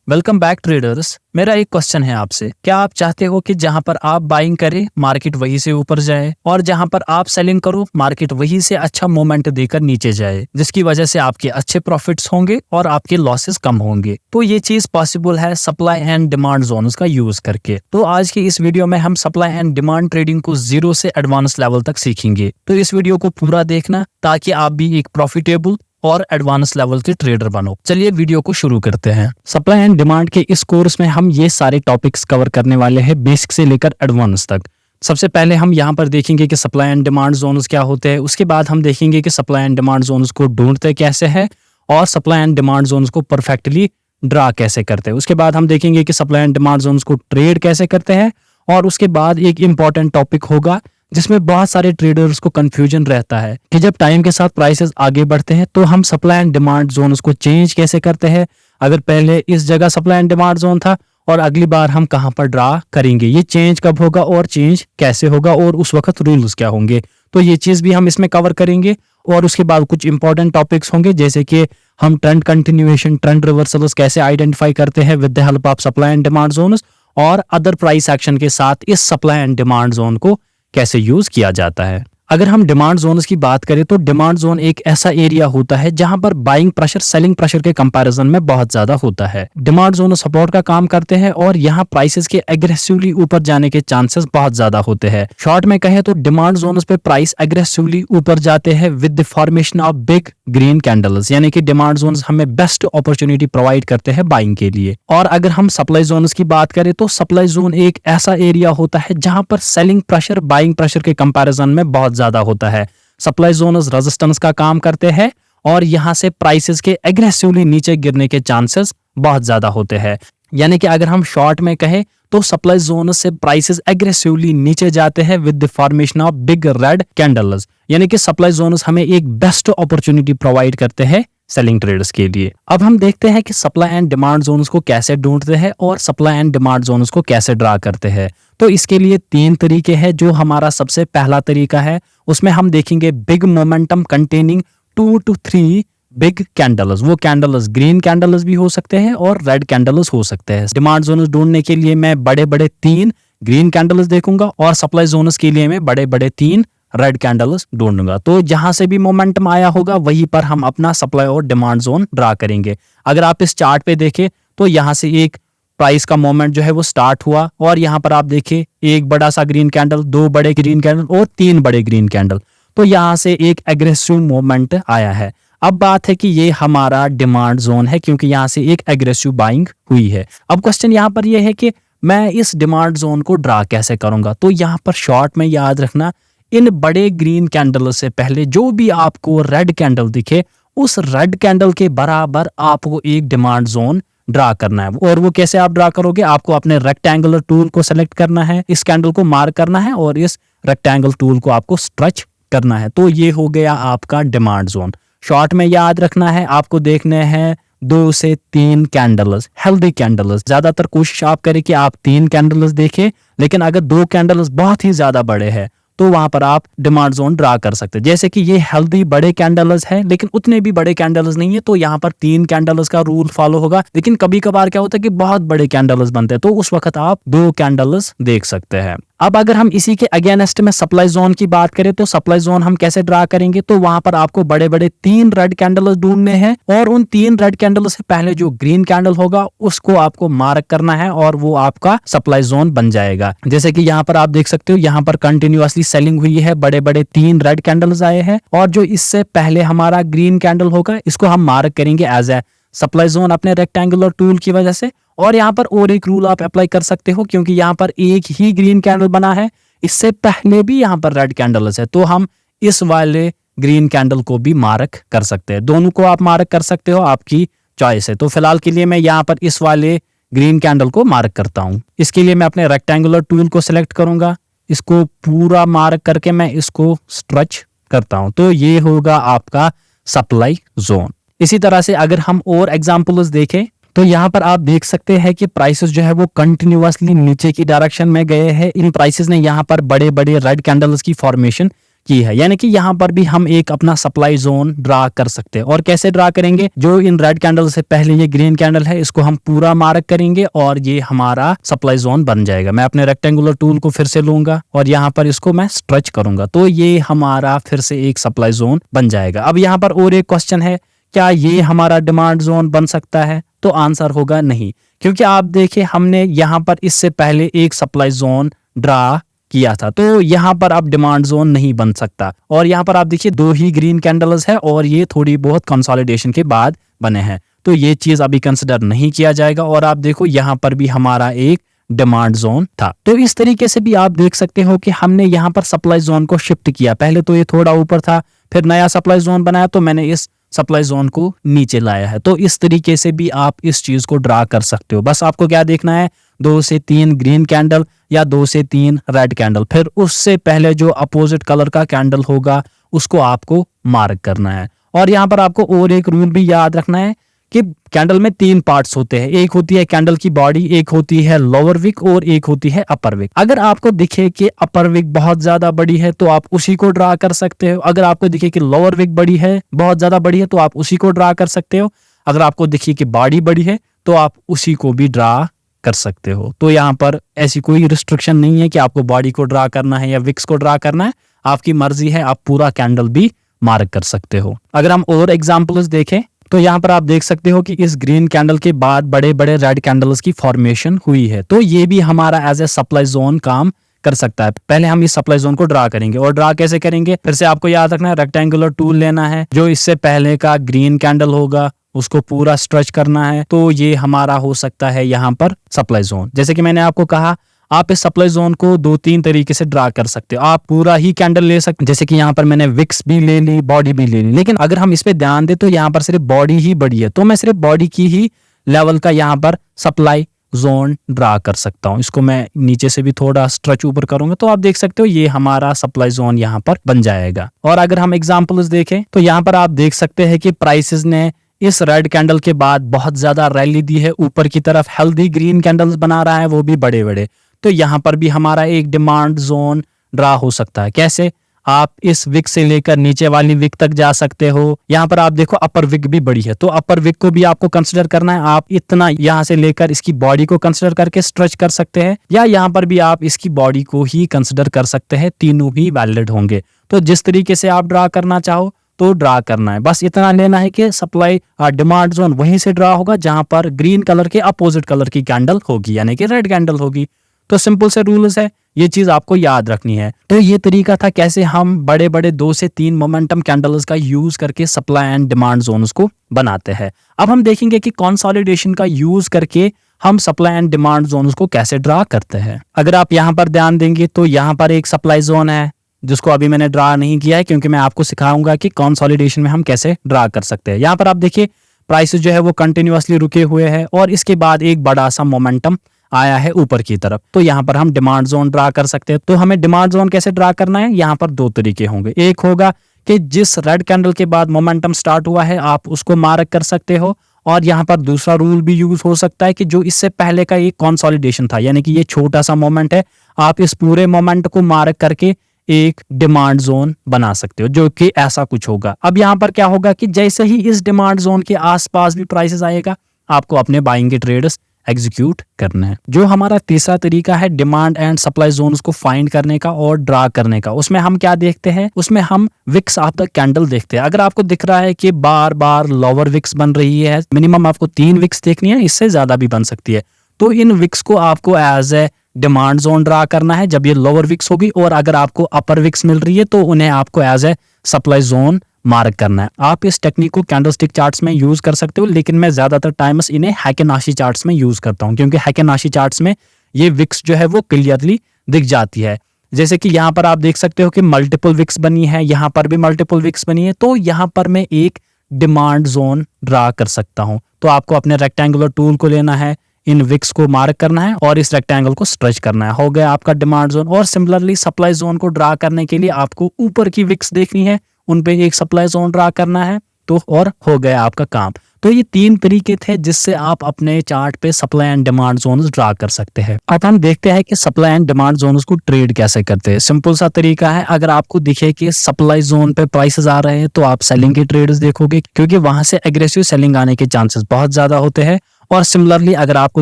Welcome back traders. मेरा एक question है आपसे, क्या आप चाहते हो कि जहां पर आप बाइंग करें मार्केट वहीं से ऊपर जाए और जहां पर आप सेलिंग करो मार्केट वहीं से अच्छा मोमेंट देकर नीचे जाए, जिसकी वजह से आपके अच्छे प्रॉफिट्स होंगे और आपके लॉसेस कम होंगे। तो ये चीज पॉसिबल है सप्लाई एंड डिमांड जोन्स का यूज करके। तो आज की इस वीडियो में हम सप्लाई एंड डिमांड ट्रेडिंग को जीरो से एडवांस लेवल तक सीखेंगे। तो इस वीडियो को पूरा देखना ताकि आप भी एक प्रॉफिटेबल और एडवांस लेवल के ट्रेडर बनो। चलिए वीडियो को शुरू करते हैं। सप्लाई एंड डिमांड के इस कोर्स में हम ये सारे टॉपिक्स कवर करने वाले हैं, बेसिक से लेकर एडवांस तक। सबसे पहले हम यहाँ पर देखेंगे कि सप्लाई एंड डिमांड जोन्स क्या होते हैं। उसके बाद हम देखेंगे कि सप्लाई एंड डिमांड जोन्स को ढूंढते कैसे हैं और सप्लाई एंड डिमांड जोन्स को परफेक्टली ड्रा कैसे करते हैं। उसके बाद हम देखेंगे कि सप्लाई एंड डिमांड जोन्स को ट्रेड कैसे करते हैं। और उसके बाद एक इंपॉर्टेंट टॉपिक होगा जिसमें बहुत सारे ट्रेडर्स को कंफ्यूजन रहता है कि जब टाइम के साथ प्राइसेस आगे बढ़ते हैं तो हम सप्लाई एंड डिमांड जोन्स को चेंज कैसे करते हैं। अगर पहले इस जगह सप्लाई एंड डिमांड जोन था और अगली बार हम कहां पर ड्रा करेंगे, ये चेंज कब होगा और चेंज कैसे होगा और उस वक्त रूल्स क्या होंगे। तो ये चीज भी हम इसमें कवर करेंगे। और उसके बाद कुछ इंपॉर्टेंट टॉपिक्स होंगे जैसे कि हम ट्रेंड कंटिन्यूएशन, ट्रेंड रिवर्सल्स कैसे आइडेंटिफाई करते हैं with the help of supply and demand zones, और अदर प्राइस एक्शन के साथ इस सप्लाई एंड डिमांड जोन को कैसे यूज किया जाता है। अगर हम डिमांड जोन्स की बात करें तो डिमांड जोन एक ऐसा एरिया होता है जहां पर बाइंग प्रेशर सेलिंग प्रेशर के कंपैरिजन में बहुत ज्यादा होता है। डिमांड जोन सपोर्ट का काम करते हैं और यहाँ प्राइसेस के एग्रेसिवली ऊपर जाने के चांसेस बहुत ज्यादा होते हैं। शॉर्ट में कहें तो डिमांड जोन्स पे प्राइस एग्रेसिवली ऊपर जाते हैं with the formation of big green candles, यानी कि डिमांड जोन्स हमें बेस्ट अपॉर्चुनिटी प्रोवाइड करते हैं बाइंग के लिए। और अगर हम सप्लाई जोन्स की बात करें तो सप्लाई जोन एक ऐसा एरिया होता है जहां पर सेलिंग प्रेशर बाइंग प्रेशर के कंपैरिजन में बहुत ज्यादा होता है। सप्लाई जोन्स रेजिस्टेंस का काम करते हैं और यहां से प्राइसेस के एग्रेसिवली नीचे गिरने के चांसेस बहुत ज्यादा होते हैं। यानी कि अगर हम शॉर्ट में कहें तो सप्लाई जोन से प्राइसेस एग्रेसिवली नीचे जाते हैं with the formation of big red candles, यानी कि सप्लाई जोन्स हमें एक बेस्ट अपॉर्चुनिटी प्रोवाइड करते हैं सेलिंग ट्रेडर्स के लिए। अब हम देखते हैं कि सप्लाई एंड डिमांड जोन्स को कैसे ढूंढते हैं और सप्लाई एंड डिमांड जोन्स को कैसे ड्रा करते हैं। तो इसके लिए 3 तरीके हैं। जो हमारा सबसे पहला तरीका है उसमें हम देखेंगे big momentum containing 2 to 3 big candles. वो कैंडल्स ग्रीन कैंडल्स भी हो सकते हैं और रेड कैंडल्स हो सकते हैं। डिमांड जोन्स ढूंढने के लिए मैं बड़े बड़े 3 ग्रीन कैंडल्स देखूंगा और सप्लाई जोन्स के लिए मैं बड़े बड़े 3 रेड कैंडल्स ढूंढूंगा। तो जहां से भी मोमेंटम आया होगा वहीं पर हम अपना सप्लाई और डिमांड जोन ड्रा करेंगे। अगर आप इस चार्ट पे देखें तो यहाँ से एक प्राइस का मोमेंट जो है वो स्टार्ट हुआ और यहाँ पर आप देखिए एक बड़ा सा ग्रीन कैंडल, 2 बड़े ग्रीन कैंडल और 3 बड़े ग्रीन कैंडल। तो यहाँ से एक एग्रेसिव मोमेंट आया है। अब बात है कि ये हमारा डिमांड जोन है क्योंकि यहाँ से एक एग्रेसिव बाइंग हुई है। अब क्वेश्चन यहाँ पर यह है कि मैं इस डिमांड जोन को ड्रा कैसे करूंगा। तो यहाँ पर शॉर्ट में याद रखना, इन बड़े ग्रीन कैंडल से पहले जो भी आपको रेड कैंडल दिखे उस रेड कैंडल के बराबर आपको एक डिमांड जोन ड्रा करना है। और वो कैसे आप ड्रा करोगे, आपको अपने रेक्टेंगुलर टूल को सेलेक्ट करना है, इस कैंडल को मार्क करना है और इस रेक्टेंगल टूल को आपको स्ट्रेच करना है। तो ये हो गया आपका डिमांड जोन। शॉर्ट में याद रखना है, आपको देखने हैं 2 से 3 कैंडल्स, हेल्दी कैंडल्स। ज्यादातर कोशिश आप करें कि आप 3 कैंडल्स देखें, लेकिन अगर 2 कैंडल्स बहुत ही ज्यादा बड़े हैं तो वहां पर आप डिमांड जोन ड्रा कर सकते हैं। जैसे कि ये हेल्दी बड़े कैंडल्स है लेकिन उतने भी बड़े कैंडल्स नहीं है, तो यहाँ पर 3 कैंडल्स का रूल फॉलो होगा। लेकिन कभी कभार क्या होता है कि बहुत बड़े कैंडल्स बनते हैं, तो उस वक्त आप 2 कैंडल्स देख सकते हैं। अब अगर हम इसी के अगेंस्ट में सप्लाई जोन की बात करें तो सप्लाई जोन हम कैसे ड्रा करेंगे। तो वहां पर आपको बड़े बड़े 3 रेड कैंडल्स ढूंढने हैं और उन 3 रेड कैंडल से पहले जो ग्रीन कैंडल होगा उसको आपको मार्क करना है और वो आपका सप्लाई जोन बन जाएगा। जैसे कि यहाँ पर आप देख सकते हो, यहाँ पर कंटिन्यूअसली सेलिंग हुई है, बड़े बड़े 3 रेड कैंडल्स आए हैं और जो इससे पहले हमारा ग्रीन कैंडल होगा इसको हम मार्क करेंगे एज ए सप्लाई जोन अपने रेक्टेंगुलर टूल की वजह से। और यहाँ पर और एक रूल आप अप्लाई कर सकते हो क्योंकि यहाँ पर एक ही ग्रीन कैंडल बना है, इससे पहले भी यहाँ पर रेड कैंडल्स है, तो हम इस वाले ग्रीन कैंडल को भी मार्क कर सकते हैं। दोनों को आप मार्क कर सकते हो, आपकी चॉइस है। तो फिलहाल के लिए मैं यहाँ पर इस वाले ग्रीन कैंडल को मार्क करता हूँ। इसके लिए मैं अपने रेक्टेंगुलर टूल को सिलेक्ट करूंगा, इसको पूरा मार्क करके मैं इसको स्ट्रेच करता हूँ। तो ये होगा आपका सप्लाई जोन। इसी तरह से अगर हम और एग्जांपल्स देखें तो यहाँ पर आप देख सकते हैं कि प्राइसेस जो है वो कंटिन्यूअसली नीचे की डायरेक्शन में गए हैं। इन प्राइसेस ने यहाँ पर बड़े बड़े रेड कैंडल्स की फॉर्मेशन की है, यानी कि यहाँ पर भी हम एक अपना सप्लाई जोन ड्रा कर सकते हैं। और कैसे ड्रा करेंगे, जो इन रेड कैंडल से पहले ये ग्रीन कैंडल है इसको हम पूरा मार्क करेंगे और ये हमारा सप्लाई जोन बन जाएगा। मैं अपने रेक्टेंगुलर टूल को फिर से लूंगा और यहाँ पर इसको मैं स्ट्रेच करूंगा तो ये हमारा फिर से एक सप्लाई जोन बन जाएगा। अब यहाँ पर और एक क्वेश्चन है, क्या ये हमारा डिमांड जोन बन सकता है? तो आंसर होगा नहीं, क्योंकि आप देखिए हमने यहाँ पर इससे पहले एक सप्लाई जोन ड्रा किया था, तो यहाँ पर अब डिमांड जोन नहीं बन सकता। और यहाँ पर आप देखिए 2 ही ग्रीन कैंडल्स है और ये थोड़ी बहुत कंसोलिडेशन के बाद बने हैं, तो ये चीज अभी कंसिडर नहीं किया जाएगा। और आप देखो यहाँ पर भी हमारा एक डिमांड जोन था। तो इस तरीके से भी आप देख सकते हो कि हमने यहाँ पर सप्लाई जोन को शिफ्ट किया। पहले तो ये थोड़ा ऊपर था, फिर नया सप्लाई जोन बनाया तो मैंने इस सप्लाई जोन को नीचे लाया है। तो इस तरीके से भी आप इस चीज को ड्रा कर सकते हो। बस आपको क्या देखना है, 2 से 3 ग्रीन कैंडल या 2 से 3 रेड कैंडल, फिर उससे पहले जो अपोजिट कलर का कैंडल होगा उसको आपको मार्क करना है। और यहाँ पर आपको और एक रूल भी याद रखना है कि कैंडल में 3 पार्ट्स होते हैं, एक होती है कैंडल की बॉडी, एक होती है लोअर विक और एक होती है अपर विक। अगर आपको दिखे कि अपर विक बहुत ज्यादा बड़ी है तो आप उसी को ड्रा कर सकते हो। अगर आपको दिखे कि लोअर विक बड़ी है, बहुत ज्यादा बड़ी है, तो आप उसी को ड्रा कर सकते हो। अगर आपको दिखे कि बॉडी बड़ी है तो आप उसी को भी ड्रा कर सकते हो। तो यहाँ पर ऐसी कोई रिस्ट्रिक्शन नहीं है कि आपको बॉडी को ड्रा करना है या विक्स को ड्रा करना है, आपकी मर्जी है, आप पूरा कैंडल भी मार्क कर सकते हो। अगर हम और एग्जांपल्स देखें तो यहाँ पर आप देख सकते हो कि इस ग्रीन कैंडल के बाद बड़े बड़े रेड कैंडल्स की फॉर्मेशन हुई है, तो ये भी हमारा एज ए सप्लाई जोन काम कर सकता है। पहले हम इस सप्लाई जोन को ड्रा करेंगे, और ड्रा कैसे करेंगे, फिर से आपको याद रखना है, रेक्टेंगुलर टूल लेना है, जो इससे पहले का ग्रीन कैंडल होगा उसको पूरा स्ट्रेच करना है, तो ये हमारा हो सकता है यहाँ पर सप्लाई जोन। जैसे कि मैंने आपको कहा, आप इस सप्लाई जोन को 2-3 तरीके से ड्रा कर सकते हो। आप पूरा ही कैंडल ले सकते, जैसे कि यहाँ पर मैंने विक्स भी ले ली, बॉडी भी ले ली, लेकिन अगर हम इस पे ध्यान दें तो यहाँ पर सिर्फ बॉडी ही बड़ी है, तो मैं सिर्फ बॉडी की ही लेवल का यहाँ पर सप्लाई जोन ड्रा कर सकता हूँ। इसको मैं नीचे से भी थोड़ा स्ट्रेच ऊपर करूंगा तो आप देख सकते हो ये हमारा सप्लाई जोन यहाँ पर बन जाएगा। और अगर हम एग्जाम्पल्स देखें तो यहाँ पर आप देख सकते हैं कि प्राइसेस ने इस रेड कैंडल के बाद बहुत ज्यादा रैली दी है, ऊपर की तरफ हेल्दी ग्रीन कैंडल्स बना रहा है, वो भी बड़े बड़े। तो यहाँ पर भी हमारा एक डिमांड जोन ड्रा हो सकता है। कैसे, आप इस विक से लेकर नीचे वाली विक तक जा सकते हो। यहाँ पर आप देखो अपर विक भी बड़ी है, तो अपर विक को भी आपको कंसिडर करना है। आप इतना यहाँ से लेकर इसकी बॉडी को कंसिडर करके स्ट्रेच कर सकते हैं, या यहाँ पर भी आप इसकी बॉडी को ही कंसिडर कर सकते हैं, तीनों ही वैलिड होंगे। तो जिस तरीके से आप ड्रा करना चाहो तो ड्रा करना है, बस इतना लेना है कि सप्लाई डिमांड जोन वहीं से ड्रा होगा जहां पर ग्रीन कलर के अपोजिट कलर की कैंडल होगी, यानी कि रेड कैंडल होगी। तो सिंपल से रूल्स है, ये चीज आपको याद रखनी है। तो ये तरीका था कैसे हम बड़े बड़े 2 से 3 मोमेंटम कैंडल्स का यूज करके सप्लाई एंड डिमांड जोन्स को बनाते हैं। अब हम देखेंगे कि कंसोलिडेशन का यूज करके हम सप्लाई एंड डिमांड जोन्स को कैसे ड्रा करते हैं। अगर आप यहाँ पर ध्यान देंगे तो यहाँ पर एक सप्लाई जोन है जिसको अभी मैंने ड्रा नहीं किया है, क्योंकि मैं आपको सिखाऊंगा कि कंसोलिडेशन में हम कैसे ड्रा कर सकते हैं। यहाँ पर आप देखिए प्राइसेस जो है वो कंटिन्यूअसली रुके हुए हैं और इसके बाद एक बड़ा सा मोमेंटम आया है ऊपर की तरफ, तो यहाँ पर हम डिमांड जोन ड्रा कर सकते हैं। तो हमें डिमांड जोन कैसे ड्रा करना है, यहाँ पर 2 तरीके होंगे। एक होगा कि जिस रेड कैंडल के बाद मोमेंटम स्टार्ट हुआ है आप उसको मार्क कर सकते हो, और यहाँ पर दूसरा रूल भी यूज हो सकता है कि जो इससे पहले का एक कंसोलिडेशन था, यानी कि ये छोटा सा मोमेंट है, आप इस पूरे मोमेंट को मार्क करके एक डिमांड जोन बना सकते हो, जो कि ऐसा कुछ होगा। अब यहाँ पर क्या होगा कि जैसे ही इस डिमांड जोन के आसपास भी प्राइसेस आएगा, आपको अपने बाइंग के ट्रेड्स एग्जीक्यूट करना है। जो हमारा तीसरा तरीका है डिमांड एंड सप्लाई जोन्स को फाइंड करने का और ड्रा करने का, उसमें हम क्या देखते हैं, उसमें हम विक्स ऑफ द कैंडल देखते हैं। अगर आपको दिख रहा है कि बार बार लोअर विक्स बन रही है, मिनिमम आपको 3 विक्स देखनी है, इससे ज्यादा भी बन सकती है, तो इन विक्स को आपको as a demand zone draw करना है जब ये लोअर विक्स होगी, और अगर आपको अपर विक्स मिल रही है तो उन्हें आपको as a supply zone mark करना है। आप इस टेक्निक को कैंडलस्टिक चार्ट्स में यूज कर सकते हो, लेकिन मैं ज्यादातर टाइम्स इन्हें हैकेनाशी चार्ट्स में यूज करता हूं, क्योंकि हैकेनाशी चार्ट्स में ये विक्स जो है वो क्लियरली दिख जाती है। जैसे कि यहाँ पर आप देख सकते हो कि मल्टीपल विक्स बनी है, यहाँ पर भी मल्टीपल विक्स बनी है, तो यहाँ पर मैं एक डिमांड जोन ड्रा कर सकता हूँ। तो आपको अपने रेक्टेंगुलर टूल को लेना है, इन विक्स को मार्क करना है और इस रेक्टेंगल को स्ट्रेच करना है, हो गया आपका डिमांड जोन। और सिमिलरली सप्लाई जोन को ड्रा करने के लिए आपको ऊपर की विक्स देखनी है, उन पे एक सप्लाई जोन ड्रा करना है, तो और हो गया आपका काम। तो ये 3 तरीके थे जिससे आप अपने चार्ट पे supply and demand zones draw कर सकते हैं। अब हम देखते हैं कि सप्लाई एंड डिमांड जोन्स को ट्रेड कैसे करते हैं। सिंपल सा तरीका है, अगर आपको दिखे कि सप्लाई जोन पे प्राइसेस आ रहे हैं तो आप सेलिंग के ट्रेड्स देखोगे, क्योंकि वहां से एग्रेसिव सेलिंग आने के चांसेस बहुत ज्यादा होते हैं। और सिमिलरली अगर आपको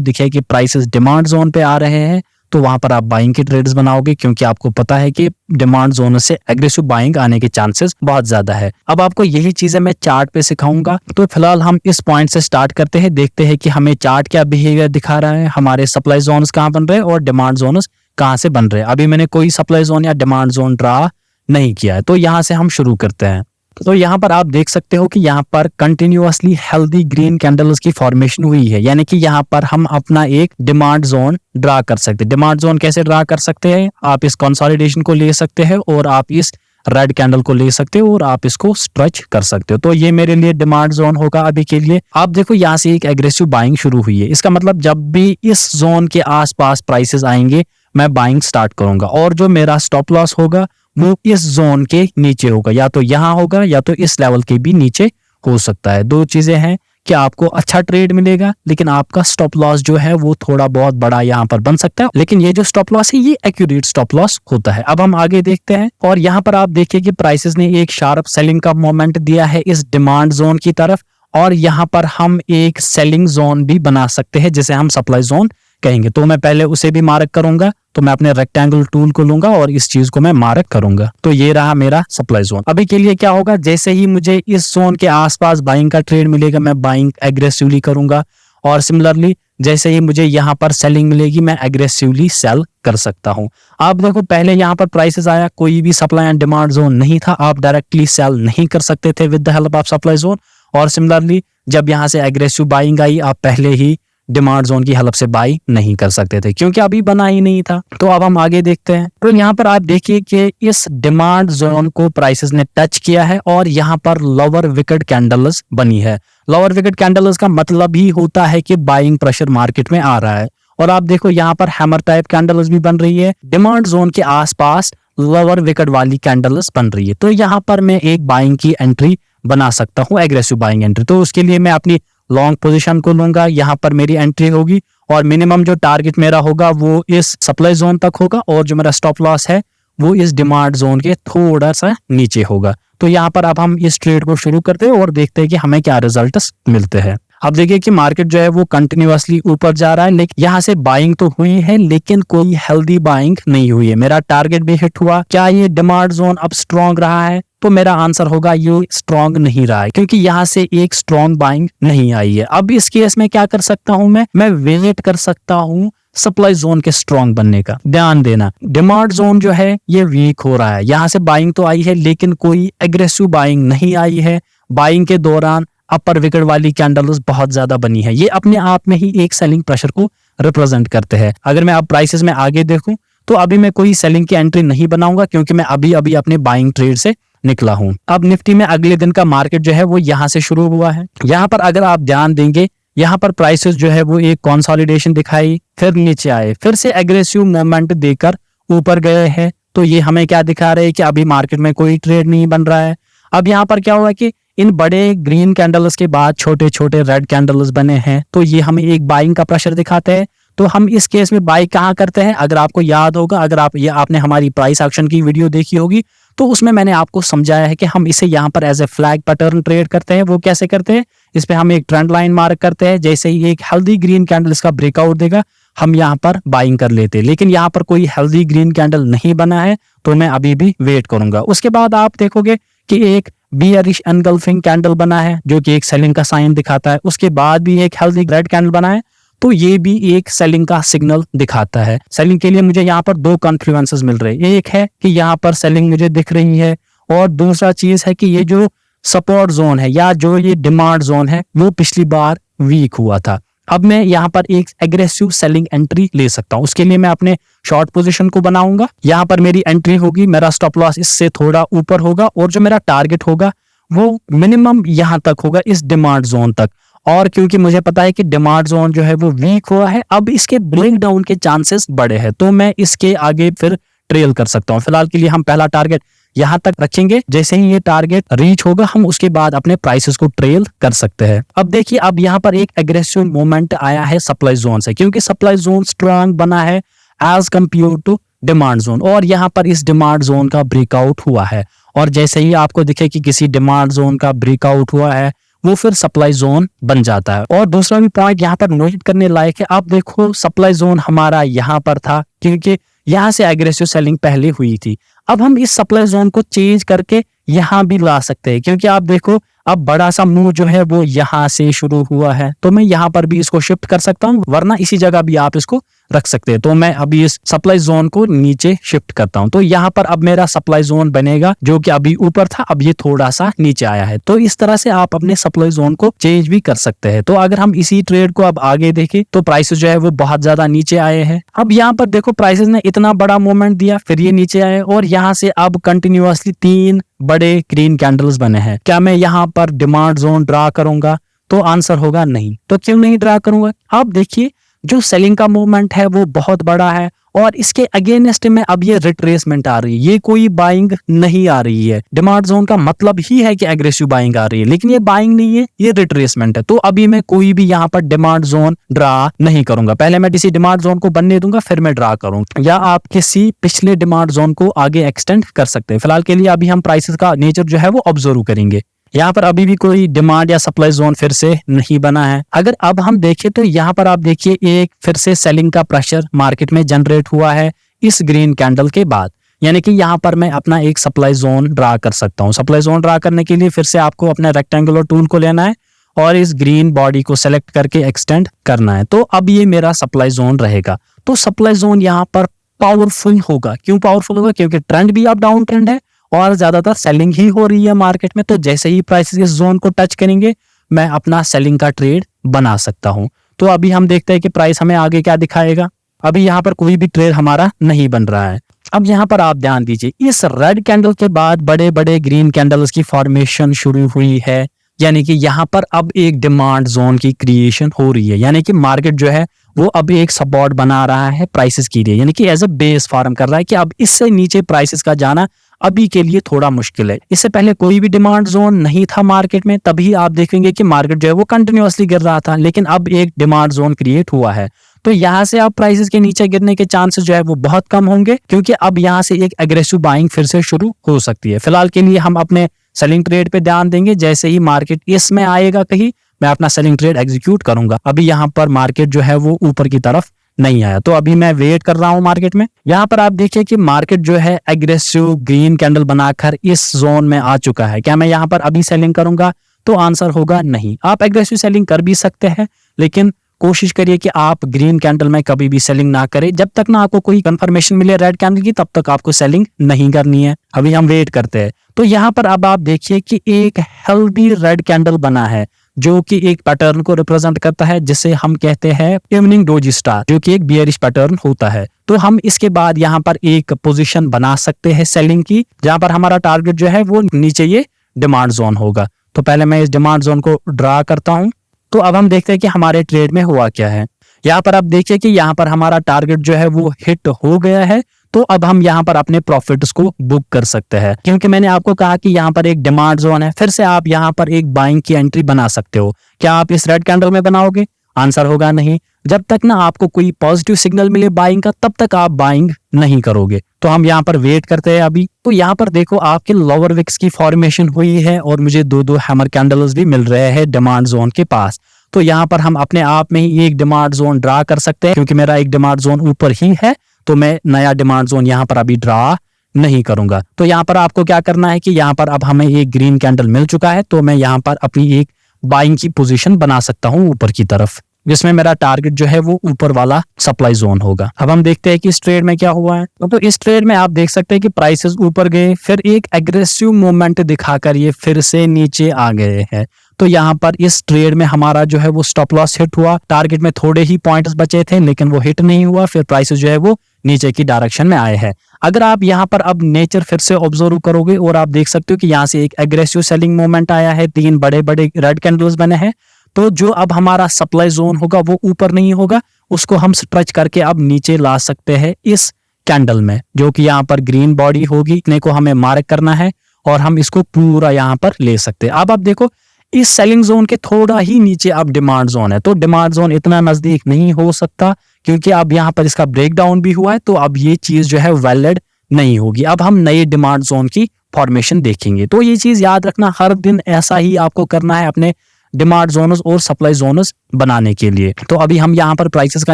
दिखे कि प्राइसेस डिमांड जोन पे आ रहे हैं तो वहां पर आप बाइंग के ट्रेड्स बनाओगे, क्योंकि आपको पता है कि डिमांड जोन से एग्रेसिव बाइंग आने के चांसेस बहुत ज्यादा है। अब आपको यही चीजें मैं चार्ट पे सिखाऊंगा। तो फिलहाल हम इस पॉइंट से स्टार्ट करते हैं, देखते हैं कि हमें चार्ट क्या बिहेवियर दिखा रहा है, हमारे सप्लाई जोन्स कहाँ बन रहे हैं और डिमांड जोन्स कहाँ से बन रहे हैं। अभी मैंने कोई सप्लाई जोन या डिमांड जोन ड्रा नहीं किया है, तो यहाँ से हम शुरू करते हैं। तो यहाँ पर आप देख सकते हो कि यहाँ पर कंटिन्यूअसली हेल्दी ग्रीन कैंडल्स की फॉर्मेशन हुई है, यानी कि यहाँ पर हम अपना एक डिमांड जोन ड्रा कर सकते हैं। डिमांड जोन कैसे ड्रा कर सकते हैं, आप इस कंसोलिडेशन को ले सकते हैं और आप इस रेड कैंडल को ले सकते हो और आप इसको स्ट्रेच कर सकते हो। तो ये मेरे लिए डिमांड जोन होगा अभी के लिए। आप देखो यहाँ से एक एग्रेसिव बाइंग शुरू हुई है, इसका मतलब जब भी इस जोन के आसपास प्राइसेस आएंगे मैं बाइंग स्टार्ट करूंगा, और जो मेरा स्टॉप लॉस होगा वो इस जोन के नीचे होगा, या तो यहाँ होगा या तो इस लेवल के भी नीचे हो सकता है। दो चीजें हैं कि आपको अच्छा ट्रेड मिलेगा, लेकिन आपका स्टॉप लॉस जो है वो थोड़ा बहुत बड़ा यहाँ पर बन सकता है, लेकिन ये जो स्टॉप लॉस है ये एक्यूरेट स्टॉप लॉस होता है। अब हम आगे देखते हैं, और यहाँ पर आप देखिए कि प्राइसेस ने एक शार्प सेलिंग का मोमेंट दिया है इस डिमांड जोन की तरफ, और यहाँ पर हम एक सेलिंग जोन भी बना सकते हैं जिसे हम सप्लाई जोन कहेंगे। तो मैं पहले उसे भी मार्क करूंगा, तो मैं अपने रेक्टेंगल टूल को लूंगा और इस चीज को मैं मार्क करूंगा। तो ये रहा मेरा सप्लाई जोन। अभी के लिए क्या होगा, जैसे ही मुझे इस जोन के आसपास बाइंग का ट्रेड मिलेगा मैं बाइंग एग्रेसिवली करूंगा, और सिमिलरली जैसे ही मुझे यहाँ पर सेलिंग मिलेगी मैं एग्रेसिवली सेल कर सकता हूँ। आप देखो पहले यहाँ पर प्राइसेस आया, कोई भी सप्लाई एंड डिमांड जोन नहीं था, आप डायरेक्टली सेल नहीं कर सकते थे with the help of supply zone. और सिमिलरली जब यहाँ से एग्रेसिव बाइंग आई, आप पहले ही डिमांड जोन की हेल्प से बाई नहीं कर सकते थे, क्योंकि अभी बना ही नहीं था। तो अब हम आगे देखते हैं। तो यहाँ पर आप देखिए कि इस डिमांड जोन को प्राइसेस ने टच किया है और यहाँ पर लोअर विकेट कैंडल्स बनी है। लोअर विकेट कैंडल्स का मतलब ही होता है कि बाइंग प्रेशर मार्केट में आ रहा है। और आप देखो यहाँ पर हैमर टाइप कैंडल्स भी बन रही है, डिमांड जोन के आसपास लोअर विकेट वाली कैंडल्स बन रही है। तो यहाँ पर मैं एक बाइंग की एंट्री बना सकता हूँ, एग्रेसिव बाइंग एंट्री। तो उसके लिए मैं अपनी लॉन्ग पोजीशन को लूंगा, यहाँ पर मेरी एंट्री होगी और मिनिमम जो टारगेट मेरा होगा वो इस सप्लाई जोन तक होगा, और जो मेरा स्टॉप लॉस है वो इस डिमांड जोन के थोड़ा सा नीचे होगा। तो यहाँ पर अब हम इस ट्रेड को शुरू करते हैं और देखते हैं कि हमें क्या रिजल्ट्स मिलते हैं। अब देखिए कि मार्केट जो है वो कंटिन्यूअसली ऊपर जा रहा है, लेकिन यहाँ से बाइंग तो हुई है लेकिन कोई हेल्दी बाइंग नहीं हुई है। मेरा टारगेट भी हिट हुआ। क्या ये डिमांड जोन अब स्ट्रॉन्ग रहा है? तो मेरा आंसर होगा ये स्ट्रॉन्ग नहीं रहा है, क्योंकि यहाँ से एक स्ट्रॉन्ग बाइंग नहीं आई है। अब इस केस में क्या कर सकता हूँ, मैं वेट कर सकता हूँ सप्लाई जोन के स्ट्रॉन्ग बनने का। ध्यान देना, डिमांड जोन जो है ये वीक हो रहा है। यहाँ से बाइंग तो आई है लेकिन कोई एग्रेसिव बाइंग नहीं आई है। बाइंग के दौरान अपर विकेट वाली कैंडल्स बहुत ज्यादा बनी है, ये अपने आप में ही एक सेलिंग प्रेशर को रिप्रेजेंट करते हैं। अगर मैं अब प्राइसेस में आगे देखूं तो अभी मैं कोई सेलिंग की एंट्री नहीं बनाऊंगा, क्योंकि मैं अभी अभी अपने बाइंग ट्रेड से निकला हूं। अब निफ्टी में अगले दिन का मार्केट जो है वो यहाँ से शुरू हुआ है। यहाँ पर अगर आप ध्यान देंगे, यहाँ पर प्राइसेस जो है वो एक कंसोलिडेशन दिखाई, फिर नीचे आए, फिर से एग्रेसिव मूवमेंट देकर ऊपर गए हैं। तो ये हमें क्या दिखा रहे हैं कि अभी मार्केट में कोई ट्रेड नहीं बन रहा है। अब यहाँ पर क्या हुआ कि इन बड़े ग्रीन कैंडल्स के बाद छोटे छोटे रेड कैंडल्स बने हैं, तो ये हमें एक बाइंग का प्रेशर दिखाते हैं। तो हम इस केस में बाई कहाँ करते हैं, अगर आपको याद होगा, अगर आपने हमारी प्राइस एक्शन की वीडियो देखी होगी तो उसमें मैंने आपको समझाया है कि हम इसे यहाँ पर as a flag pattern trade करते हैं। वो कैसे करते हैं, इस पे हम एक ट्रेंड लाइन मार्क करते हैं, जैसे ही एक हेल्दी ग्रीन कैंडल इसका ब्रेकआउट देगा हम यहाँ पर बाइंग कर लेते हैं। लेकिन यहाँ पर कोई हेल्दी ग्रीन कैंडल नहीं बना है, तो मैं अभी भी वेट करूंगा। उसके बाद आप देखोगे कि एक बियरिश एनगल्फिंग कैंडल बना है जो कि एक सेलिंग का साइन दिखाता है। उसके बाद भी एक हेल्दी रेड कैंडल बना है, तो ये भी एक सेलिंग का सिग्नल दिखाता है। सेलिंग के लिए मुझे यहाँ पर दो कॉन्फ्लुएंसेस मिल रहे हैं। एक है कि यहाँ पर सेलिंग मुझे दिख रही है, और दूसरा चीज है कि ये जो सपोर्ट जोन है या जो ये डिमांड जोन है वो पिछली बार वीक हुआ था। अब मैं यहाँ पर एक एग्रेसिव सेलिंग एंट्री ले सकता हूँ। उसके लिए मैं अपने शॉर्ट पोजीशन को बनाऊंगा। यहाँ पर मेरी एंट्री होगी, मेरा स्टॉप लॉस इससे थोड़ा ऊपर होगा, और जो मेरा टारगेट होगा वो मिनिमम यहाँ तक होगा, इस डिमांड जोन तक। और क्योंकि मुझे पता है कि डिमांड जोन जो है वो वीक हुआ है, अब इसके ब्रेक डाउन के चांसेस बड़े हैं, तो मैं इसके आगे फिर ट्रेल कर सकता हूँ। फिलहाल के लिए हम पहला टारगेट यहाँ तक रखेंगे। जैसे ही ये टारगेट रीच होगा हम उसके बाद अपने प्राइसेस को ट्रेल कर सकते हैं। अब देखिए, अब यहाँ पर एक एग्रेसिव मूवमेंट आया है सप्लाई जोन से, क्योंकि सप्लाई जोन स्ट्रांग बना है as compared to demand zone, और यहाँ पर इस डिमांड जोन का ब्रेकआउट हुआ है। और जैसे ही आपको दिखे कि किसी डिमांड जोन का ब्रेकआउट हुआ है, वो फिर सप्लाई जोन बन जाता है। और दूसरा भी पॉइंट यहाँ पर नोट करने लायक है, आप देखो सप्लाई जोन हमारा यहाँ पर था, क्योंकि यहाँ से एग्रेसिव सेलिंग पहले हुई थी। अब हम इस सप्लाई जोन को चेंज करके यहाँ भी ला सकते हैं, क्योंकि आप देखो अब बड़ा सा मूव जो है वो यहाँ से शुरू हुआ है, तो मैं यहाँ पर भी इसको शिफ्ट कर सकता हूँ, वरना इसी जगह भी आप इसको रख सकते हैं। तो मैं अभी इस सप्लाई जोन को नीचे शिफ्ट करता हूँ, तो यहाँ पर अब मेरा सप्लाई जोन बनेगा, जो कि अभी ऊपर था, अब ये थोड़ा सा नीचे आया है। तो इस तरह से आप अपने सप्लाई जोन को चेंज भी कर सकते हैं। तो अगर हम इसी ट्रेड को अब आगे देखें, तो प्राइसेस जो है वो बहुत ज्यादा नीचे आए हैं। अब यहाँ पर देखो प्राइसेस ने इतना बड़ा मूवमेंट दिया, फिर ये नीचे आए, और यहाँ से अब कंटिन्यूअसली 3 बड़े ग्रीन कैंडल्स बने हैं। क्या मैं यहाँ पर डिमांड जोन ड्रा करूंगा? तो आंसर होगा नहीं। तो क्यों नहीं ड्रा करूंगा? आप देखिए, जो सेलिंग का मूवमेंट है वो बहुत बड़ा है, और इसके अगेंस्ट में अब ये रिट्रेसमेंट आ रही है, ये कोई बाइंग नहीं आ रही है। डिमांड जोन का मतलब ही है कि एग्रेसिव बाइंग आ रही है, लेकिन ये बाइंग नहीं है, ये रिट्रेसमेंट है। तो अभी मैं कोई भी यहाँ पर डिमांड जोन ड्रा नहीं करूंगा, पहले मैं किसी डिमांड जोन को बनने दूंगा, फिर मैं ड्रा करूंगा, या आप किसी पिछले डिमांड जोन को आगे एक्सटेंड कर सकते हैं। फिलहाल के लिए अभी हम प्राइसेस का नेचर जो है वो ऑब्जर्व करेंगे। यहाँ पर अभी भी कोई डिमांड या सप्लाई जोन फिर से नहीं बना है। अगर अब हम देखें तो यहाँ पर आप देखिए एक फिर से सेलिंग का प्रेशर मार्केट में जनरेट हुआ है इस ग्रीन कैंडल के बाद, यानी कि यहाँ पर मैं अपना एक सप्लाई जोन ड्रा कर सकता हूँ। सप्लाई जोन ड्रा करने के लिए फिर से आपको अपने रेक्टेंगुलर टूल को लेना है और इस ग्रीन बॉडी को सेलेक्ट करके एक्सटेंड करना है। तो अब ये मेरा सप्लाई जोन रहेगा। तो सप्लाई जोन यहाँ पर पावरफुल होगा। क्यों पावरफुल होगा? क्योंकि ट्रेंड भी अब डाउन ट्रेंड है और ज्यादातर सेलिंग ही हो रही है मार्केट में। तो जैसे ही प्राइसेस इस जोन को टच करेंगे, मैं अपना सेलिंग का ट्रेड बना सकता हूं। तो अभी हम देखते हैं कि प्राइस हमें आगे क्या दिखाएगा। अभी यहाँ पर कोई भी ट्रेड हमारा नहीं बन रहा है। अब यहाँ पर आप ध्यान दीजिए, इस रेड कैंडल के बाद बड़े बड़े ग्रीन कैंडल्स की फॉर्मेशन शुरू हुई है, यानी कि यहाँ पर अब एक डिमांड जोन की क्रिएशन हो रही है, यानी कि मार्केट जो है वो अब एक सपोर्ट बना रहा है प्राइसेस के लिए, यानी कि एज अ बेस फॉर्म कर रहा है कि अब इससे नीचे प्राइसेस का जाना अभी के लिए थोड़ा मुश्किल है। इससे पहले कोई भी डिमांड जोन नहीं था मार्केट में, तभी आप देखेंगे कि मार्केट जो है वो कंटिन्यूअसली गिर रहा था, लेकिन अब एक डिमांड जोन क्रिएट हुआ है। तो यहाँ से अब प्राइसेस के नीचे गिरने के चांसेस जो है वो बहुत कम होंगे, क्योंकि अब यहाँ से एक एग्रेसिव बाइंग फिर से शुरू हो सकती है। फिलहाल के लिए हम अपने सेलिंग ट्रेड पे ध्यान देंगे। जैसे ही मार्केट इसमें आएगा कहीं, मैं अपना सेलिंग ट्रेड एग्जीक्यूट करूंगा। अभी यहाँ पर मार्केट जो है वो ऊपर की तरफ नहीं आया, तो अभी मैं वेट कर रहा हूं मार्केट में। यहाँ पर आप देखिए कि मार्केट जो है एग्रेसिव ग्रीन कैंडल बनाकर इस जोन में आ चुका है। क्या मैं यहाँ पर अभी सेलिंग करूंगा? तो आंसर होगा नहीं। आप एग्रेसिव सेलिंग कर भी सकते हैं, लेकिन कोशिश करिए कि आप ग्रीन कैंडल में कभी भी सेलिंग ना करें। जब तक ना आपको कोई कंफर्मेशन मिले रेड कैंडल की, तब तक आपको सेलिंग नहीं करनी है। अभी हम वेट करते हैं। तो यहाँ पर अब आप देखिए कि एक हेल्दी रेड कैंडल बना है, जो कि एक पैटर्न को रिप्रेजेंट करता है, जिसे हम कहते हैं इवनिंग डोजी स्टार, जो कि एक बियरिश पैटर्न होता है। तो हम इसके बाद यहाँ पर एक पोजीशन बना सकते हैं सेलिंग की, जहां पर हमारा टारगेट जो है वो नीचे ये डिमांड जोन होगा। तो पहले मैं इस डिमांड जोन को ड्रा करता हूं। तो अब हम देखते हैं कि हमारे ट्रेड में हुआ क्या है। यहाँ पर आप देखिए कि यहाँ पर हमारा टारगेट जो है वो हिट हो गया है। तो अब हम यहाँ पर अपने प्रॉफिट्स को बुक कर सकते हैं, क्योंकि मैंने आपको कहा कि यहाँ पर एक डिमांड जोन है। फिर से आप यहाँ पर एक बाइंग की एंट्री बना सकते हो। क्या आप इस रेड कैंडल में बनाओगे? आंसर होगा नहीं। जब तक ना आपको कोई पॉजिटिव सिग्नल मिले बाइंग का, तब तक आप बाइंग नहीं करोगे। तो हम यहाँ पर वेट करते हैं अभी। तो यहाँ पर देखो आपके लोअर विक्स की फॉर्मेशन हुई है, और मुझे 2-2 हैमर कैंडल्स भी मिल रहे हैं डिमांड जोन के पास। तो यहाँ पर हम अपने आप में ही एक डिमांड जोन ड्रा कर सकते हैं, क्योंकि मेरा एक डिमांड जोन ऊपर ही है। तो मैं नया डिमांड जोन यहाँ पर अभी ड्रा नहीं करूंगा। तो यहाँ पर आपको क्या करना है कि यहाँ पर अब हमें एक ग्रीन कैंडल मिल चुका है, तो मैं यहाँ पर अपनी एक बाइंग की पोजीशन बना सकता हूँ ऊपर की तरफ, जिसमें मेरा टारगेट जो है वो ऊपर वाला सप्लाई जोन होगा। अब हम देखते हैं कि इस ट्रेड में क्या हुआ है। तो इस ट्रेड में आप देख सकते हैं कि प्राइसेस ऊपर गए, फिर एक एग्रेसिव मूवमेंट दिखाकर ये फिर से नीचे आ गए हैं। तो यहाँ पर इस ट्रेड में हमारा जो है वो स्टॉप लॉस हिट हुआ। टारगेट में थोड़े ही पॉइंट्स बचे थे, लेकिन वो हिट नहीं हुआ। फिर प्राइसेस जो है वो नीचे की डायरेक्शन में आए हैं। अगर आप यहाँ पर अब नेचर फिर से ऑब्जर्व करोगे, और आप देख सकते हो कि यहाँ से एक एग्रेसिव सेलिंग मूवमेंट आया है, 3 बड़े बड़े रेड कैंडल्स बने हैं। तो जो अब हमारा सप्लाई जोन होगा वो ऊपर नहीं होगा, उसको हम स्ट्रेच करके अब नीचे ला सकते हैं इस कैंडल में, जो कि यहाँ पर ग्रीन बॉडी होगी, इतने को हमें मार्क करना है और हम इसको पूरा यहाँ पर ले सकते हैं। अब आप देखो इस सेलिंग जोन के थोड़ा ही नीचे अब डिमांड जोन है, तो डिमांड जोन इतना नजदीक नहीं हो सकता क्योंकि अब यहाँ पर इसका ब्रेकडाउन भी हुआ है, तो अब ये चीज जो है वैलिड नहीं होगी। अब हम नए डिमांड जोन की फॉर्मेशन देखेंगे। तो ये चीज याद रखना, हर दिन ऐसा ही आपको करना है अपने डिमांड जोनस और सप्लाई जोनस बनाने के लिए। तो अभी हम यहाँ पर प्राइसेस का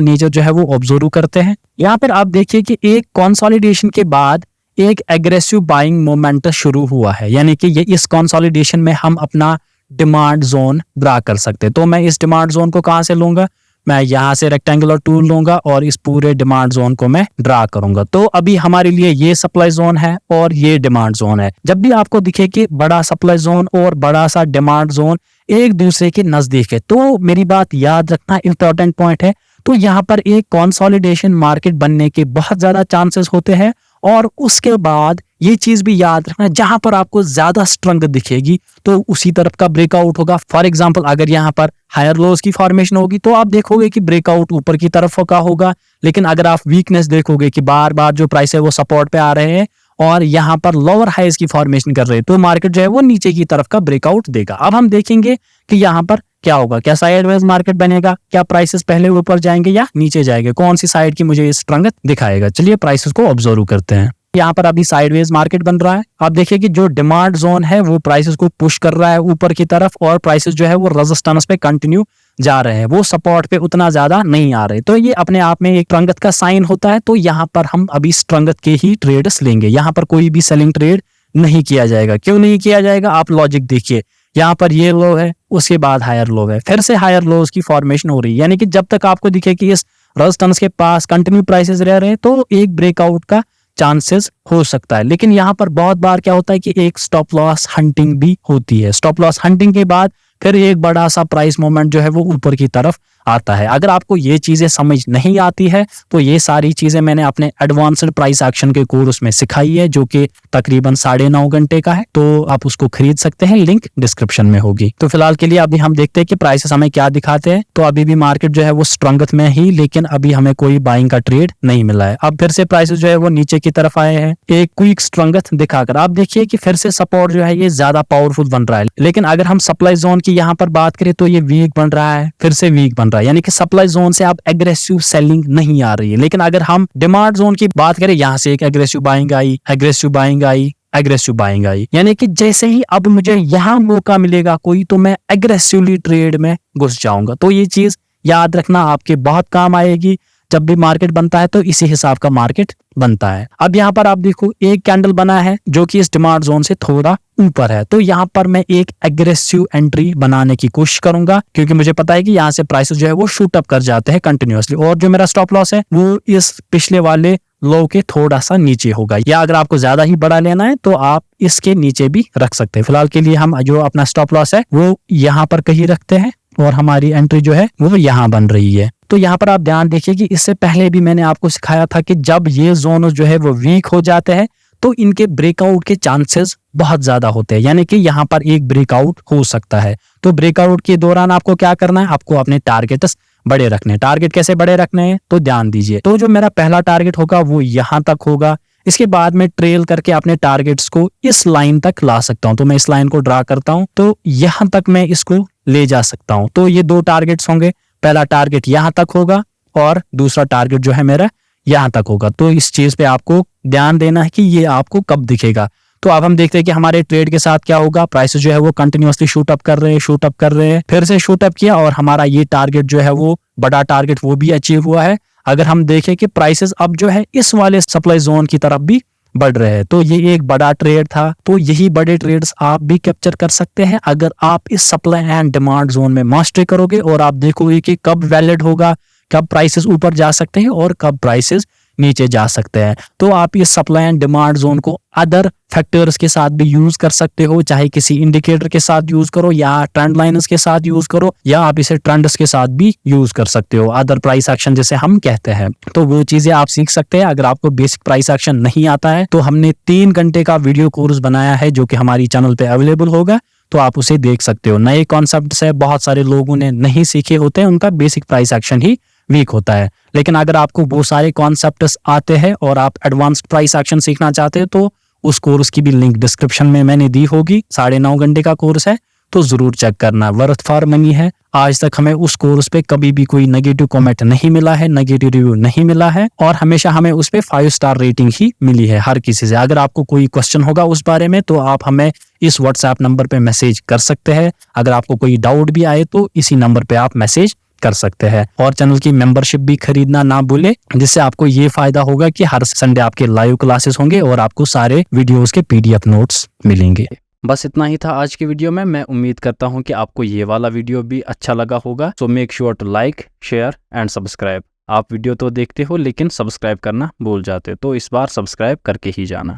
नेचर जो है वो ऑब्जर्व करते हैं। यहाँ पर आप देखिए कि एक कंसोलिडेशन के बाद एक एग्रेसिव बाइंग मोमेंट शुरू हुआ है, यानी कि ये इस कंसोलिडेशन में हम अपना डिमांड जोन ड्रा कर सकते हैं। तो मैं इस डिमांड जोन को कहाँ से लूंगा, मैं यहाँ से रेक्टेंगुलर टूल लूंगा और इस पूरे डिमांड जोन को मैं ड्रा करूंगा। तो अभी हमारे लिए ये सप्लाई जोन है और ये डिमांड जोन है। जब भी आपको दिखे कि बड़ा सप्लाई जोन और बड़ा सा डिमांड जोन एक दूसरे के नजदीक है, तो मेरी बात याद रखना, इंपॉर्टेंट पॉइंट है, तो यहाँ पर एक कंसोलिडेशन मार्केट बनने के बहुत ज्यादा चांसेस होते हैं। और उसके बाद ये चीज भी याद रखना, जहां पर आपको ज्यादा स्ट्रेंथ दिखेगी तो उसी तरफ का ब्रेकआउट होगा। फॉर एग्जांपल अगर यहाँ पर हायर लोज की फॉर्मेशन होगी तो आप देखोगे कि ब्रेकआउट ऊपर की तरफ का होगा, लेकिन अगर आप वीकनेस देखोगे कि बार बार जो प्राइस है वो सपोर्ट पे आ रहे हैं और यहाँ पर लोअर हाइज की फॉर्मेशन कर रहे हैं, तो मार्केट जो है वो नीचे की तरफ का ब्रेकआउट देगा। अब हम देखेंगे कि यहाँ पर क्या होगा, क्या साइडवेज मार्केट बनेगा, क्या प्राइसेस पहले ऊपर जाएंगे या नीचे जाएंगे, कौन सी साइड की मुझे स्ट्रेंथ दिखाएगा। चलिए प्राइसेस को ऑब्जर्व करते हैं। यहाँ पर अभी साइडवेज मार्केट बन रहा है। आप देखिए कि जो डिमांड जोन है वो प्राइसेस को पुश कर रहा है ऊपर की तरफ और प्राइसेस जो है वो रेजिस्टेंस पे कंटिन्यू जा रहे हैं, वो सपोर्ट पे उतना ज्यादा नहीं आ रहे। तो ये अपने आप में एक स्ट्रेंथ का साइन होता है। तो यहाँ पर हम अभी स्ट्रेंथ के ही ट्रेड्स लेंगे, यहाँ पर कोई भी सेलिंग ट्रेड नहीं किया जाएगा। क्यों नहीं किया जाएगा, आप लॉजिक देखिए, यहाँ पर ये लो है, उसके बाद हायर लो है, फिर से हायर लोज की फॉर्मेशन हो रही है, यानी कि जब तक आपको दिखे कि इस रेजिस्टेंस के पास कंटिन्यू प्राइसेस रह रहे हैं तो एक ब्रेकआउट का चांसेस हो सकता है। लेकिन यहाँ पर बहुत बार क्या होता है कि एक स्टॉप लॉस हंटिंग भी होती है। स्टॉप लॉस हंटिंग के बाद फिर एक बड़ा सा प्राइस मूवमेंट जो है वो ऊपर की तरफ आता है। अगर आपको ये चीजें समझ नहीं आती है तो ये सारी चीजें मैंने अपने एडवांस्ड प्राइस एक्शन के कोर्स में सिखाई है, जो कि तकरीबन 9.5 घंटे का है, तो आप उसको खरीद सकते हैं, लिंक डिस्क्रिप्शन में होगी। तो फिलहाल के लिए अभी हम देखते हैं कि प्राइसेस हमें क्या दिखाते हैं। तो अभी भी मार्केट जो है वो स्ट्रेंथ में ही, लेकिन अभी हमें कोई बाइंग का ट्रेड नहीं मिला है। अब फिर से प्राइसेस जो है वो नीचे की तरफ आए हैं एक क्विक स्ट्रेंथ दिखाकर। आप देखिए कि फिर से सपोर्ट जो है ये ज्यादा पावरफुल बन रहा है, लेकिन अगर हम सप्लाई जोन की यहाँ पर बात करें तो ये वीक बन रहा है, फिर से वीक बन रहा है, यानी कि सप्लाई जोन से आप एग्रेसिव सेलिंग नहीं आ रही है। लेकिन अगर हम डिमांड जोन की बात करें, यहाँ से एक aggressive buying I, aggressive buying I, aggressive buying I, यानी कि जैसे ही अब मुझे यहाँ मौका मिलेगा कोई तो मैं एग्रेसिवली ट्रेड में घुस जाऊंगा। तो ये चीज याद रखना, आपके बहुत काम आएगी। जब भी मार्केट बनता है तो इसी हिसाब का मार्केट बनता है। अब यहाँ पर आप देखो एक कैंडल बना है जो कि इस डिमांड जोन से थोड़ा ऊपर है, तो यहाँ पर मैं एक एग्रेसिव एंट्री बनाने की कोशिश करूंगा, क्योंकि मुझे पता है कि यहाँ से प्राइसेस जो है वो शूट अप कर जाते हैं कंटिन्यूअसली, और जो मेरा स्टॉप लॉस है वो इस पिछले वाले लो के थोड़ा सा नीचे होगा, या अगर आपको ज्यादा ही बड़ा लेना है तो आप इसके नीचे भी रख सकते हैं। फिलहाल के लिए हम जो अपना स्टॉप लॉस है वो यहाँ पर कहीं रखते हैं और हमारी एंट्री जो है वो यहाँ बन रही है। तो यहाँ पर आप ध्यान देखिए कि इससे पहले भी मैंने आपको सिखाया था कि जब ये जोन जो है वो वीक हो जाते हैं तो इनके ब्रेकआउट के चांसेस बहुत ज्यादा होते हैं, यानी कि यहाँ पर एक ब्रेकआउट हो सकता है। तो ब्रेकआउट के दौरान आपको क्या करना है, आपको अपने टारगेट्स बड़े रखने। टारगेट कैसे बड़े रखने हैं तो ध्यान दीजिए। तो जो मेरा पहला टारगेट होगा वो यहाँ तक होगा, इसके बाद में ट्रेल करके अपने टारगेट्स को इस लाइन तक ला सकता हूँ। तो मैं इस लाइन को ड्रा करता हूँ, तो यहाँ तक मैं इसको ले जा सकता हूँ। तो ये दो टारगेट्स होंगे, पहला टारगेट यहाँ तक होगा और दूसरा टारगेट जो है मेरा यहाँ तक होगा। तो इस चीज पे आपको ध्यान देना है कि ये आपको कब दिखेगा। तो अब हम देखते हैं कि हमारे ट्रेड के साथ क्या होगा। प्राइसेस जो है वो कंटिन्यूअसली शूट अप कर रहे हैं, फिर से शूट अप किया और हमारा ये टारगेट जो है वो बड़ा टारगेट वो भी अचीव हुआ है। अगर हम देखें कि प्राइसेस अब जो है इस वाले सप्लाई जोन की तरफ भी बढ़ रहे हैं, तो ये एक बड़ा ट्रेड था। तो यही बड़े ट्रेड्स आप भी कैप्चर कर सकते हैं अगर आप इस सप्लाई एंड डिमांड जोन में मास्टरी करोगे, और आप देखोगे कि कब वैलिड होगा, कब प्राइसेस ऊपर जा सकते हैं और कब प्राइसेस नीचे जा सकते हैं। तो आप इस सप्लाई एंड डिमांड जोन को अदर फैक्टर्स के साथ भी यूज कर सकते हो, चाहे किसी इंडिकेटर के साथ यूज करो या ट्रेंड लाइन्स के साथ यूज करो, या आप इसे ट्रेंड्स के साथ भी यूज कर सकते हो, अदर प्राइस एक्शन जिसे हम कहते हैं। तो वो चीजें आप सीख सकते हैं। अगर आपको बेसिक प्राइस एक्शन नहीं आता है तो हमने 3 घंटे का वीडियो कोर्स बनाया है जो कि हमारी चैनल पे अवेलेबल होगा, तो आप उसे देख सकते हो। नए कॉन्सेप्ट्स है, बहुत सारे लोगों ने नहीं सीखे होते हैं, उनका बेसिक प्राइस एक्शन ही वीक होता है। लेकिन अगर आपको वो सारे कॉन्सेप्ट्स आते हैं और आप एडवांस प्राइस एक्शन सीखना चाहते हैं तो उस कोर्स की भी लिंक डिस्क्रिप्शन में मैंने दी होगी। 9.5 घंटे का कोर्स है, तो जरूर चेक करना, वर्थ फॉर मनी है। आज तक हमें उस कोर्स पे कभी भी कोई नेगेटिव कमेंट नहीं मिला है, नेगेटिव रिव्यू नहीं मिला है, और हमेशा हमें उस पे 5 स्टार रेटिंग ही मिली है हर किसी से। अगर आपको कोई क्वेश्चन होगा उस बारे में तो आप हमें इस व्हाट्सएप नंबर पे मैसेज कर सकते हैं। अगर आपको कोई डाउट भी आए तो इसी नंबर पे आप मैसेज कर सकते हैं। और चैनल की मेंबरशिप भी खरीदना ना भूले, जिससे आपको ये फायदा होगा कि हर संडे आपके लाइव क्लासेस होंगे और आपको सारे वीडियोस के PDF नोट्स मिलेंगे। बस इतना ही था आज की वीडियो में। मैं उम्मीद करता हूँ कि आपको ये वाला वीडियो भी अच्छा लगा होगा। So make sure to like, share and subscribe. आप वीडियो तो देखते हो लेकिन सब्सक्राइब करना भूल जाते हो, तो इस बार सब्सक्राइब करके ही जाना।